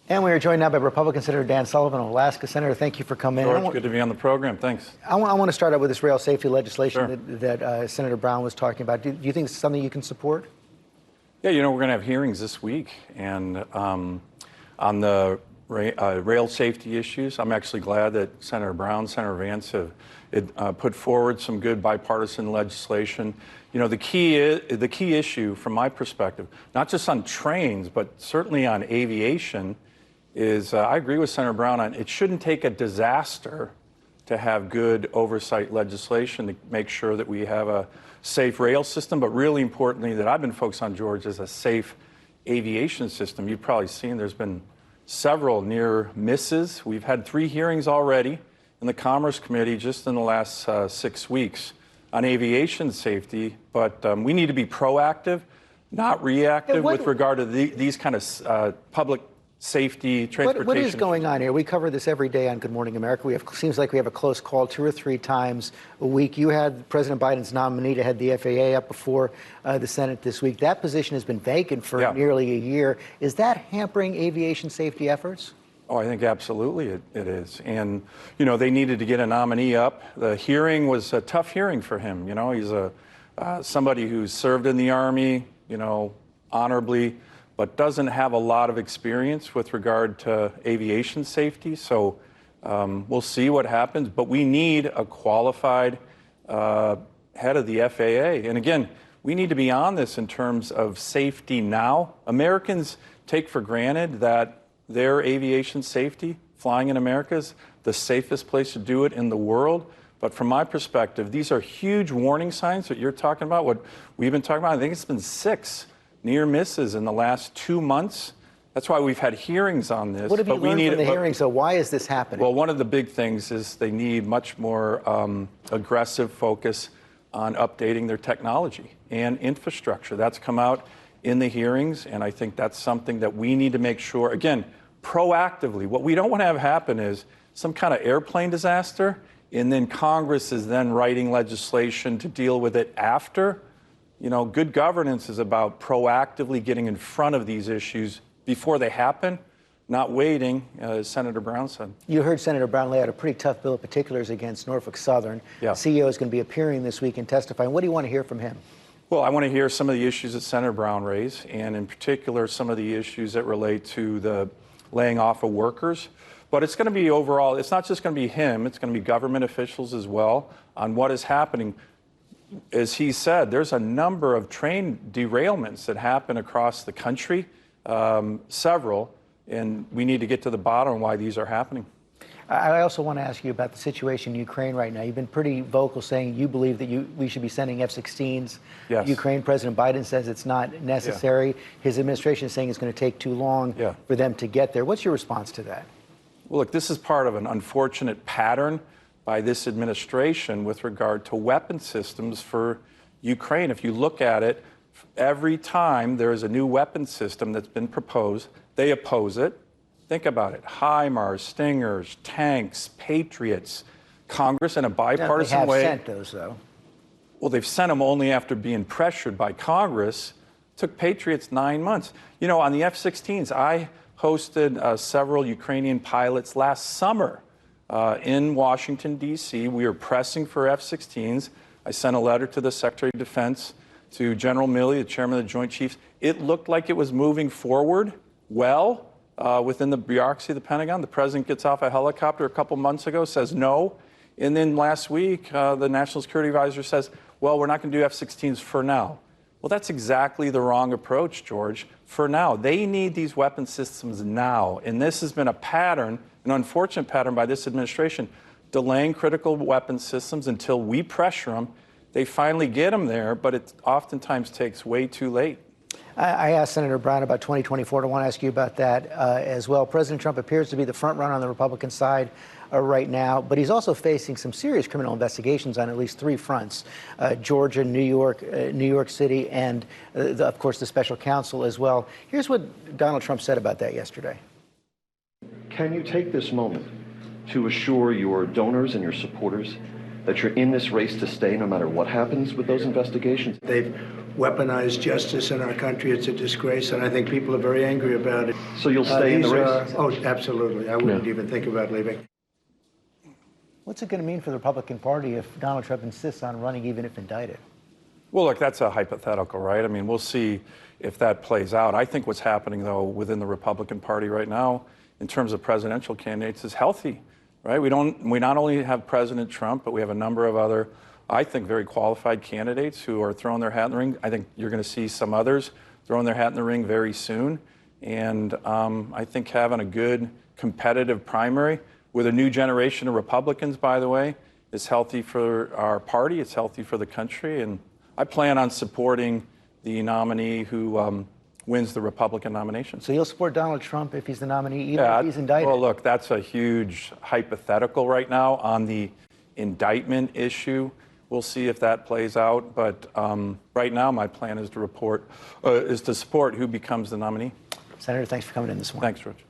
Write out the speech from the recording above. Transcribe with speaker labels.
Speaker 1: And we are joined now by Republican Senator Dan Sullivan of Alaska. Senator, thank you for coming in.
Speaker 2: George, good to be on the program. Thanks.
Speaker 1: I want to start out with this rail safety legislation
Speaker 2: Sure.
Speaker 1: that Senator Brown was talking about. Do you think it's something you can support?
Speaker 2: Yeah, we're going to have hearings this week, and on the rail safety issues, I'm actually glad that Senator Brown, Senator Vance have put forward some good bipartisan legislation. The key issue from my perspective, not just on trains, but certainly on aviation, is I agree with Senator Brown on it shouldn't take a disaster to have good oversight legislation to make sure that we have a safe rail system, but really importantly that I've been focused on, George, is a safe aviation system. You've probably seen there's been several near misses. We've had 3 hearings already in the Commerce Committee just in the last 6 weeks on aviation safety, but we need to be proactive, not reactive with regard to these kind of public safety, transportation.
Speaker 1: What is going on here? We cover this every day on Good Morning America. Seems like we have a close call 2 or 3 times a week. You had President Biden's nominee to head the FAA up before the Senate this week. That position has been vacant for nearly a year. Is that hampering aviation safety efforts?
Speaker 2: Oh, I think absolutely it is. And, they needed to get a nominee up. The hearing was a tough hearing for him. He's somebody who's served in the Army, honorably, but doesn't have a lot of experience with regard to aviation safety. So we'll see what happens. But we need a qualified head of the FAA. And again, we need to be on this in terms of safety now. Americans take for granted that their aviation safety, flying in America, is the safest place to do it in the world. But from my perspective, these are huge warning signs that you're talking about, what we've been talking about. I think it's been 6 near misses in the last 2 months. That's why we've had hearings on this.
Speaker 1: What have you learned from the hearings? So why is this happening?
Speaker 2: Well, one of the big things is they need much more aggressive focus on updating their technology and infrastructure. That's come out in the hearings, and I think that's something that we need to make sure, again, proactively. What we don't want to have happen is some kind of airplane disaster, and then Congress is then writing legislation to deal with it after. Good governance is about proactively getting in front of these issues before they happen, not waiting, as Senator Brown said.
Speaker 1: You heard Senator Brown lay out a pretty tough bill of particulars against Norfolk Southern.
Speaker 2: Yeah.
Speaker 1: The CEO is going to be appearing this week and testifying. What do you want to hear from him?
Speaker 2: Well, I want to hear some of the issues that Senator Brown raised, and in particular, some of the issues that relate to the laying off of workers. But it's going to be overall, it's not just going to be him, it's going to be government officials as well on what is happening. As he said, there's a number of train derailments that happen across the country, several, and we need to get to the bottom of why these are happening.
Speaker 1: I also want to ask you about the situation in Ukraine right now. You've been pretty vocal saying you believe that we should be sending F-16s.
Speaker 2: Yes.
Speaker 1: Ukraine, President Biden says it's not necessary. Yeah. His administration is saying it's going to take too long for them to get there. What's your response to that?
Speaker 2: Well, look, this is part of an unfortunate pattern by this administration with regard to weapon systems for Ukraine. If you look at it, every time there is a new weapon system that's been proposed, they oppose it. Think about it. HIMARS, Stingers, tanks, Patriots, Congress in a bipartisan way.
Speaker 1: They have sent those, though.
Speaker 2: Well, they've sent them only after being pressured by Congress. It took Patriots 9 months. On the F-16s, I hosted several Ukrainian pilots last summer in Washington, D.C. We were pressing for F-16s. I sent a letter to the Secretary of Defense, to General Milley, the chairman of the Joint Chiefs. It looked like it was moving forward well. Within the bureaucracy of the Pentagon. The president gets off a helicopter a couple months ago, says no. And then last week, the National Security Advisor says, well, we're not going to do F-16s for now. Well, that's exactly the wrong approach, George. For now, they need these weapon systems now. And this has been a pattern, an unfortunate pattern by this administration, delaying critical weapon systems until we pressure them. They finally get them there, but it oftentimes takes way too late.
Speaker 1: I asked Senator Brown about 2024. I want to ask you about that as well. President Trump appears to be the front runner on the Republican side right now, but he's also facing some serious criminal investigations on at least 3 fronts: Georgia, New York City, and of course the special counsel as well. Here's what Donald Trump said about that yesterday.
Speaker 3: Can you take this moment to assure your donors and your supporters that you're in this race to stay no matter what happens with those investigations?
Speaker 4: They've weaponized justice in our country. It's a disgrace, and I think people are very angry about it.
Speaker 3: So you'll stay in the race?
Speaker 4: Oh, absolutely. I wouldn't even think about leaving.
Speaker 1: What's it going to mean for the Republican Party if Donald Trump insists on running even if indicted?
Speaker 2: Well, look, that's a hypothetical, right? I mean, we'll see if that plays out. I think what's happening, though, within the Republican Party right now, in terms of presidential candidates, is healthy, right? We not only have President Trump, but we have a number of other, I think, very qualified candidates who are throwing their hat in the ring. I think you're going to see some others throwing their hat in the ring very soon. And I think having a good competitive primary with a new generation of Republicans, by the way, is healthy for our party. It's healthy for the country. And I plan on supporting the nominee who wins the Republican nomination.
Speaker 1: So you'll support Donald Trump if he's the nominee, even if he's indicted?
Speaker 2: Well, look, that's a huge hypothetical right now on the indictment issue. We'll see if that plays out. But right now, my plan is to support who becomes the nominee.
Speaker 1: Senator, thanks for coming in this morning.
Speaker 2: Thanks, Rich.